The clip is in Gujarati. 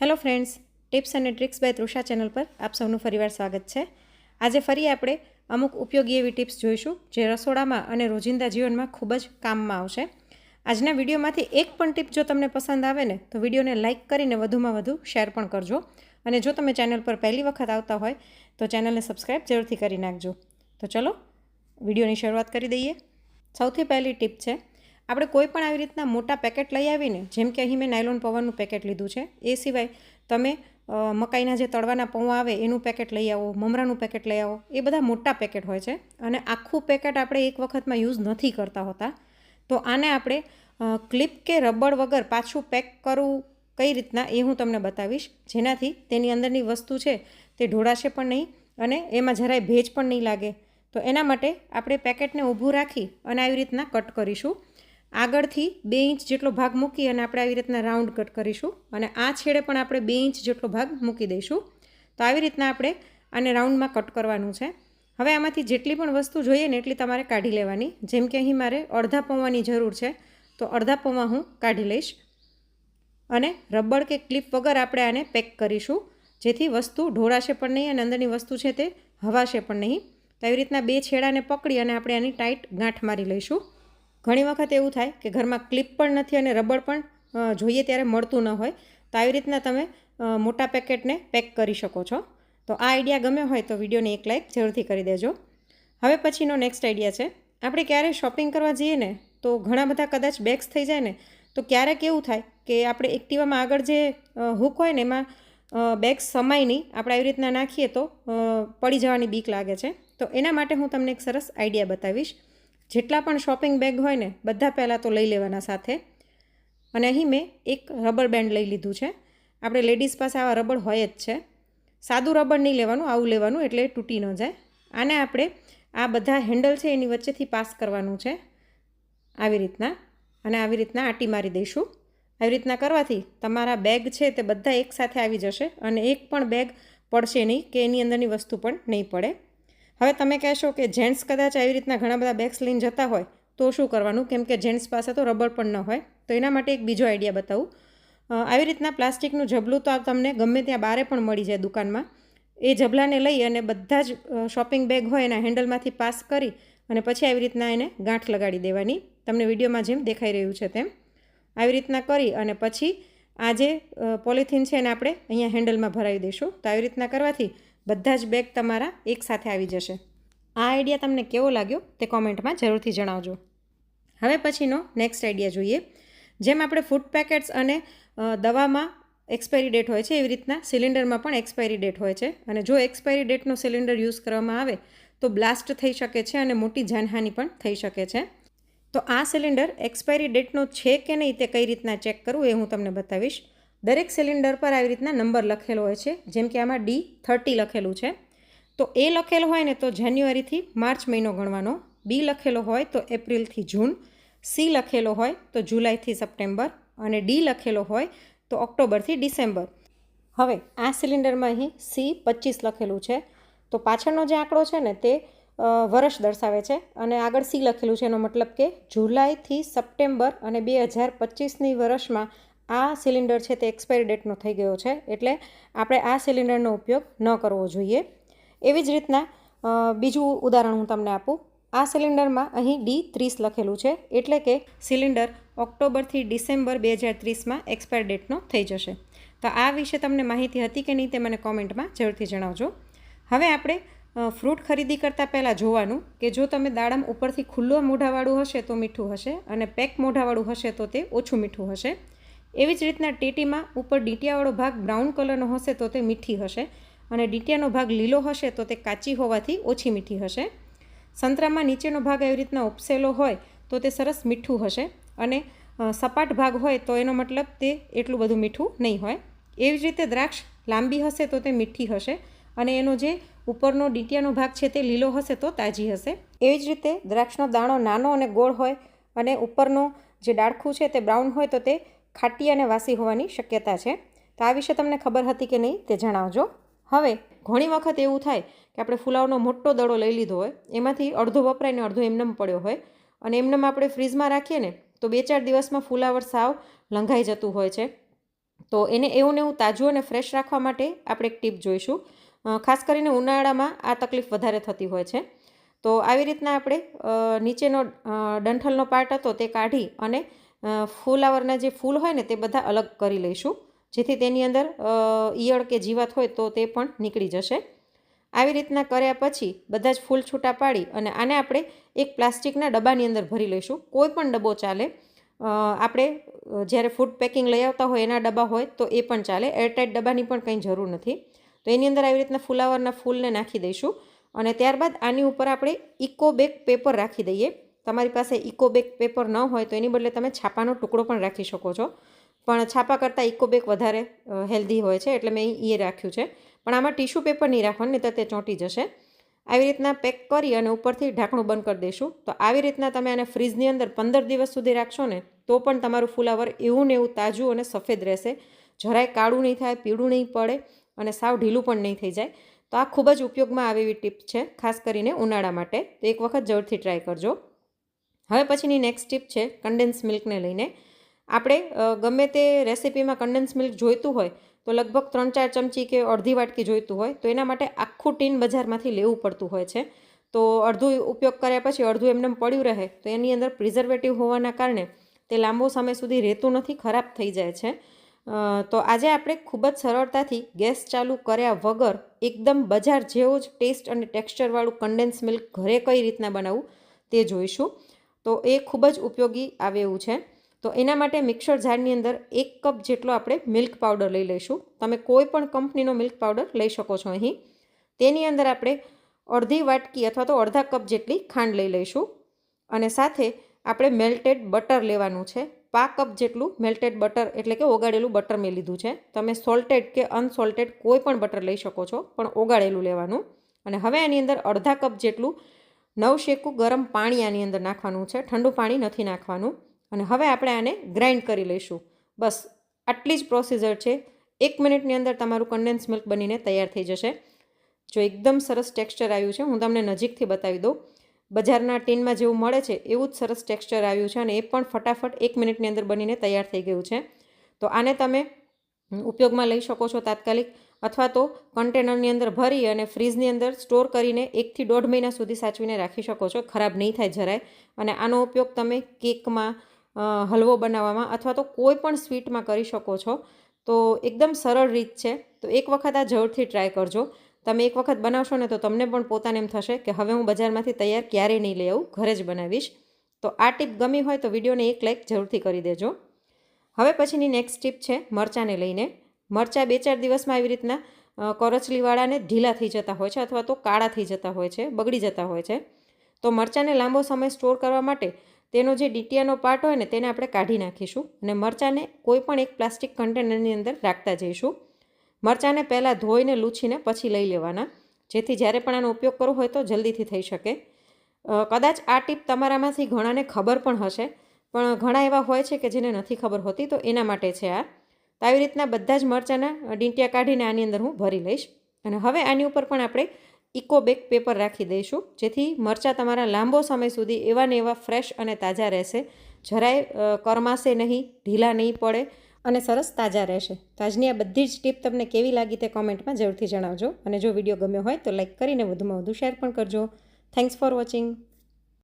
હેલો ફ્રેન્ડ્સ, ટિપ્સ અને ટ્રિક્સ બાય તૃષા ચેનલ પર આપ સૌનું ફરીવાર સ્વાગત છે। આજે ફરી આપણે અમુક ઉપયોગી એવી ટિપ્સ જોઈશું જે રસોડામાં અને રોજિંદા જીવનમાં ખૂબ જ કામમાં આવશે। આજના વિડીયોમાંથી એક પણ ટિપ જો તમને પસંદ આવે ને તો વિડીયોને લાઇક કરીને વધુમાં વધુ શેર પણ કરજો, અને જો તમે ચેનલ પર પહેલી વખત આવતા હોય તો ચેનલને સબસ્ક્રાઈબ જરૂરથી કરી નાખજો। તો ચલો વિડીયોની શરૂઆત કરી દઈએ। સૌથી પહેલી ટિપ છે, આપણે કોઈ પણ આવી રીતના મોટા પેકેટ લઈ આવીને, જેમ કે અહીં મેં નાયલોન પૌવાનું પેકેટ લીધું છે, એ સિવાય તમે મકાઈના જે તળવાના પૌવા આવે એનું પેકેટ લઈ આવો, મમરાનું પેકેટ લઈ આવો, એ બધા મોટા પેકેટ હોય છે અને આખું પેકેટ આપણે એક વખતમાં યુઝ નથી કરતા હોતા। તો આને આપણે ક્લિપ કે રબર વગર પાછું પેક કરવું કઈ રીતના એ હું તમને બતાવીશ, જેનાથી તેની અંદરની વસ્તુ છે તે ઢોળાશે પણ નહીં અને એમાં જરાય ભેજ પણ નહીં લાગે। તો એના માટે આપણે પેકેટને ઊભું રાખી અને આવી રીતના કટ કરીશું। આગળથી 2 ઇંચ જેટલો ભાગ મૂકી અને આપણે આવી રીતના રાઉન્ડ કટ કરીશું, અને આ છેડે પણ આપણે 2 ઇંચ જેટલો ભાગ મૂકી દઈશું। તો આવી રીતના આપણે આને રાઉન્ડમાં કટ કરવાનું છે। હવે આમાંથી જેટલી પણ વસ્તુ જોઈએ ને એટલી તમારે કાઢી લેવાની। જેમ કે અહીં મારે અડધા પૌવાની જરૂર છે, તો અડધા પૌવા હું કાઢી લઈશ, અને રબર કે ક્લિપ વગર આપણે આને પેક કરીશું, જેથી વસ્તુ ઢોળાશે પણ નહીં અને અંદરની વસ્તુ છે તે હવાશે પણ નહીં। તો આવી રીતના 2 છેડાને પકડી અને આપણે આની ટાઈટ ગાંઠ મારી લઈશું। ઘણી વખત એવું થાય કે ઘરમાં ક્લિપ પણ નથી અને રબર પણ જોઈએ ત્યારે મળતું ન હોય, તો આવી રીતના તમે મોટા પેકેટને પેક કરી શકો છો। તો આ આઈડિયા ગમ્યો હોય તો વિડીયોને એક લાઇક જરૂરથી કરી દેજો। હવે પછીનો નેક્સ્ટ આઈડિયા છે, આપણે ક્યારેય શોપિંગ કરવા જઈએ ને તો ઘણા બધા કદાચ બેગ્સ થઈ જાય ને, તો ક્યારેક એવું થાય કે આપણે એક્ટિવામાં આગળ જે હૂક હોય ને એમાં બેગ્સ સમાય નહીં, આપણે આવી રીતના નાખીએ તો પડી જવાની બીક લાગે છે। તો એના માટે હું તમને એક સરસ આઈડિયા બતાવીશ। જેટલા પણ શોપિંગ બેગ હોય ને બધા પહેલાં તો લઈ લેવાના સાથે, અને અહીં મેં એક રબર બેન્ડ લઈ લીધું છે। આપણે લેડીઝ પાસે આવા રબર હોય જ છે, સાદું રબર નહીં લેવાનું, આવું લેવાનું એટલે તૂટી ન જાય। આને આપણે આ બધા હેન્ડલ છે એની વચ્ચેથી પાસ કરવાનું છે આવી રીતના, અને આવી રીતના આંટી મારી દઈશું। આવી રીતના કરવાથી તમારા બેગ છે તે બધા એકસાથે આવી જશે અને એક પણ બેગ પડશે નહીં કે એની અંદરની વસ્તુ પણ નહીં પડે। હવે તમે કહેશો કે જેન્ટ્સ કદાચ આવી રીતના ઘણા બધા બેગ્સ લઈને જતા હોય તો શું કરવાનું, કેમ કે જેન્ટ્સ પાસે તો રબર પણ ન હોય। તો એના માટે એક બીજો આઈડિયા બતાવું। આવી રીતના પ્લાસ્ટિકનું જબલું તો તમને ગમે ત્યાં બારે પણ મળી જાય દુકાનમાં, એ જબલાને લઈ અને બધા જ શોપિંગ બેગ હોય એના હેન્ડલમાંથી પાસ કરી અને પછી આવી રીતના એને ગાંઠ લગાડી દેવાની, તમને વિડીયોમાં જેમ દેખાઈ રહ્યું છે તેમ। આવી રીતના કરી અને પછી આ જે પોલિથીન છે એને આપણે અહીંયા હેન્ડલમાં ભરાવી દઈશું। તો આવી રીતના કરવાથી બધા જ બેગ તમારા એકસાથે આવી જશે। આ આઈડિયા તમને કેવો લાગ્યો તે કોમેન્ટમાં જરૂરથી જણાવજો। હવે પછીનો નેક્સ્ટ આઈડિયા જોઈએ। જેમ આપણે ફૂડ પેકેટ્સ અને દવામાં એક્સપાયરી ડેટ હોય છે, એવી રીતના સિલિન્ડરમાં પણ એક્સપાયરી ડેટ હોય છે, અને જો એક્સપાયરી ડેટનો સિલિન્ડર યુઝ કરવામાં આવે તો બ્લાસ્ટ થઈ શકે છે અને મોટી જાનહાનિ પણ થઈ શકે છે। તો આ સિલિન્ડર એક્સપાયરી ડેટનો છે કે નહીં તે કઈ રીતના ચેક કરવું એ હું તમને બતાવીશ। દરેક સિલિન્ડર પર આવી રીતના નંબર લખેલો હોય છે, જેમ કે આમાં D30 લખેલું છે, તો એ લખેલો હોય ને તો જાન્યુઆરીથી માર્ચ મહિનો ગણવાનો, બી લખેલો હોય તો એપ્રિલથી જૂન, સી લખેલો હોય તો જુલાઈથી સપ્ટેમ્બર, અને ડી લખેલો હોય તો ઓક્ટોબરથી ડિસેમ્બર। હવે આ સિલિન્ડરમાં અહીં C25 લખેલું છે, તો પાછળનો જે આંકડો છે ને તે વર્ષ દર્શાવે છે, અને આગળ સી લખેલું છે, એનો મતલબ કે જુલાઈથી સપ્ટેમ્બર અને 2025ની વર્ષમાં આ સિલિન્ડર છે તે એક્સપાયરી ડેટનો થઈ ગયો છે, એટલે આપણે આ સિલિન્ડરનો ઉપયોગ ન કરવો જોઈએ। એવી જ રીતના બીજું ઉદાહરણ હું તમને આપું। આ સિલિન્ડરમાં અહીં D30 લખેલું છે, એટલે કે સિલિન્ડર ઓક્ટોબરથી ડિસેમ્બર 2030માં એક્સપાયર ડેટનો થઈ જશે। તો આ વિશે તમને માહિતી હતી કે નહીં તે મને કોમેન્ટમાં જરૂરથી જણાવજો। હવે આપણે ફ્રૂટ ખરીદી કરતાં પહેલાં જોવાનું કે જો તમે દાડમ ઉપરથી ખુલ્લો મોઢાવાળું હશે તો મીઠું હશે, અને પેક મોઢાવાળું હશે તો તે ઓછું મીઠું હશે। એવી જ રીતના ટેટીમાં ઉપર ડીટીયાવાળો ભાગ બ્રાઉન કલરનો હશે તો તે મીઠી હશે, અને ડીટીયાનો ભાગ લીલો હશે તો તે કાચી હોવાથી ઓછી મીઠી હશે। સંતરામાં નીચેનો ભાગ આવી રીતના ઉપસેલો હોય તો તે સરસ મીઠું હશે, અને સપાટ ભાગ હોય તો એનો મતલબ તે એટલું બધું મીઠું નહીં હોય। એવી જ રીતે દ્રાક્ષ લાંબી હશે તો તે મીઠી હશે, અને એનો જે ઉપરનો ડીટીયાનો ભાગ છે તે લીલો હશે તો તાજી હશે। એવી જ રીતે દ્રાક્ષનો દાણો નાનો અને ગોળ હોય અને ઉપરનો જે ડાળખું છે તે બ્રાઉન હોય તો તે ખાટી અને વાસી હોવાની શક્યતા છે। તો આ વિશે તમને ખબર હતી કે નહીં તે જણાવજો। હવે ઘણી વખત એવું થાય કે આપણે ફુલાવનો મોટો દડો લઈ લીધો હોય, એમાંથી અડધો વપરાય ને અડધો એમનેમ પડ્યો હોય, અને એમનેમ આપણે ફ્રીજમાં રાખીએ ને તો 2-4 દિવસમાં ફુલાવર સાવ લંઘાઈ જતું હોય છે, તો એને એવું ને એવું તાજું અને ફ્રેશ રાખવા માટે આપણે એક ટીપ જોઈશું. ખાસ કરીને ઉનાળામાં આ તકલીફ વધારે થતી હોય છે. તો આવી રીતના આપણે નીચેનો ડંઠલનો પાર્ટ હતો તે કાઢી અને ફુલાવરના જે ફૂલ હોય ને તે બધા અલગ કરી લઈશું, જેથી તેની અંદર ઈયળ કે જીવાત હોય તો તે પણ નીકળી જશે. આવી રીતના કર્યા પછી બધા જ ફૂલ છૂટા પાડી અને આને આપણે એક પ્લાસ્ટિકના ડબ્બાની અંદર ભરી લઈશું. કોઈ પણ ડબ્બો ચાલે. આપણે જ્યારે ફૂડ પેકિંગ લઈ આવતા હોય એના ડબ્બા હોય તો એ પણ ચાલે. એરટાઇટ ડબ્બાની પણ કંઈ જરૂર નથી. તો એની અંદર આવી રીતના ફુલાવરના ફૂલને નાખી દઈશું અને ત્યારબાદ આની ઉપર આપણે ઇકોબેક પેપર રાખી દઈએ. તમારી પાસે ઇકોબેક પેપર ન હોય તો એની બદલે તમે છાપાનો ટુકડો પણ રાખી શકો છો, પણ છાપા કરતાં ઇકોબેક વધારે હેલ્ધી હોય છે એટલે મેં એ રાખ્યું છે. પણ આમાં ટીશ્યુ પેપર નહીં રાખવાનું, નહીં તો તે ચોંટી જશે. આવી રીતના પેક કરી અને ઉપરથી ઢાંકણું બંધ કરી દઈશું. તો આવી રીતના તમે આને ફ્રીજની અંદર 15 દિવસ સુધી રાખશો ને તો પણ તમારું ફુલાવર એવું ને એવું તાજું અને સફેદ રહેશે. જરાય કાળું નહીં થાય, પીળું નહીં પડે અને સાવ ઢીલું પણ નહીં થઈ જાય. તો આ ખૂબ જ ઉપયોગમાં આવે એવી ટીપ છે, ખાસ કરીને ઉનાળા માટે. તો એક વખત જરૂરથી ટ્રાય કરજો. હવે પછીની નેક્સ્ટ ટીપ છે કન્ડેન્સ મિલ્કને લઈને. આપણે ગમે તે રેસિપીમાં કન્ડેન્સ મિલ્ક જોઈતું હોય તો લગભગ 3-4 ચમચી કે અડધી વાટકી જોઈતું હોય તો એના માટે આખું ટીન બજારમાંથી લેવું પડતું હોય છે. તો અડધું ઉપયોગ કર્યા પછી અડધું એમને પડ્યું રહે તો એની અંદર પ્રિઝર્વેટિવ હોવાના કારણે તે લાંબો સમય સુધી રહેતું નથી, ખરાબ થઈ જાય છે. તો આજે આપણે ખૂબ જ સરળતાથી ગેસ ચાલુ કર્યા વગર એકદમ બજાર જેવો જ ટેસ્ટ અને ટેક્સચરવાળું કન્ડેન્સ મિલ્ક ઘરે કઈ રીતના બનાવવું તે જોઈશું. તો એ ખૂબ જ ઉપયોગી આવે એવું છે. તો એના માટે મિક્સર જારની અંદર 1 કપ જેટલો આપણે મિલ્ક પાવડર લઈ લઈશું. તમે કોઈ પણ કંપનીનો મિલ્ક પાવડર લઈ શકો છો અહીં. તેની અંદર આપણે અડધી વાટકી અથવા તો અડધા કપ જેટલી ખાંડ લઈ લઈશું અને સાથે આપણે મેલ્ટેડ બટર લેવાનું છે. 5 કપ જેટલું મેલ્ટેડ બટર એટલે કે ઓગાળેલું બટર મેં લીધું છે. તમે સોલ્ટેડ કે અનસોલ્ટેડ કોઈ પણ બટર લઈ શકો છો, પણ ઓગાળેલું લેવાનું. અને હવે આની અંદર અડધા કપ જેટલું નવશેકું ગરમ પાણી આની અંદર નાખવાનું છે. ઠંડુ પાણી નથી નાખવાનું. અને હવે આપણે આને ગ્રાઇન્ડ કરી લઈશું. બસ આટલી જ પ્રોસીજર છે. 1 મિનિટની અંદર તમારું કન્ડેન્સ મિલ્ક બનીને તૈયાર થઈ જશે. જો એકદમ સરસ ટેક્સચર આવ્યું છે, હું તમને નજીકથી બતાવી દઉં. બજારના ટીનમાં જેવું મળે છે એવું જ સરસ ટેક્સચર આવ્યું છે અને એ પણ ફટાફટ 1 મિનિટની અંદર બનીને તૈયાર થઈ ગયું છે. તો આને તમે ઉપયોગમાં લઈ શકો છો તાત્કાલિક, અથવા તો કન્ટેનરની અંદર ભરી અને ફ્રીજની અંદર સ્ટોર કરીને 1 થી 1.5 મહિના સુધી સાચવીને રાખી શકો છો. ખરાબ નહીં થાય જરાય. અને આનો ઉપયોગ તમે કેકમાં, હલવો બનાવવામાં અથવા તો કોઈ પણ સ્વીટમાં કરી શકો છો. તો એકદમ સરળ રીત છે. તો એક વખત આ જરૂરથી ટ્રાય કરજો. તમે એક વખત બનાવશો ને તો તમને પણ પોતાને એમ થશે કે હવે હું બજારમાંથી તૈયાર ક્યારેય નહીં લઈ આવું, ઘરે જ બનાવીશ. તો આ ટીપ ગમી હોય તો વિડીયોને એક લાઇક જરૂરથી કરી દેજો. હવે પછીની નેક્સ્ટ ટીપ છે મરચાંને લઈને. મરચાં 2-4 દિવસમાં આવી રીતના કરચલીવાળાને ઢીલા થઈ જતા હોય છે અથવા તો કાળા થઈ જતા હોય છે, બગડી જતા હોય છે. તો મરચાંને લાંબો સમય સ્ટોર કરવા માટે તેનો જે ડીટીયાનો પાર્ટ હોય ને તેને આપણે કાઢી નાખીશું અને મરચાંને કોઈ પણ એક પ્લાસ્ટિક કન્ટેનરની અંદર રાખતા જઈશું. મરચાંને પહેલાં ધોઈને લૂછીને પછી લઈ લેવાના, જેથી જ્યારે પણ આનો ઉપયોગ કરવો હોય તો જલ્દીથી થઈ શકે. કદાચ આ ટીપ તમારામાંથી ઘણાને ખબર પણ હશે, પણ ઘણા એવા હોય છે કે જેને નથી ખબર હોતી, તો એના માટે છે આ. તો આવી રીતના બધા જ મરચાંના ડીંટિયા કાઢીને આની અંદર હું ભરી લઈશ. અને હવે આની ઉપર પણ આપણે ઇકોબેક પેપર રાખી દઈશું, જેથી મરચાં તમારા લાંબો સમય સુધી એવા ને એવા ફ્રેશ અને તાજા રહેશે. જરાય કરમાશે નહીં, ઢીલા નહીં પડે અને સરસ તાજા રહેશે. તો આજની આ બધી જ ટીપ તમને કેવી લાગી તે કોમેન્ટમાં જરૂરથી જણાવજો. અને જો વિડીયો ગમ્યો હોય તો લાઇક કરીને વધુમાં વધુ શેર પણ કરજો. Thanks for watching.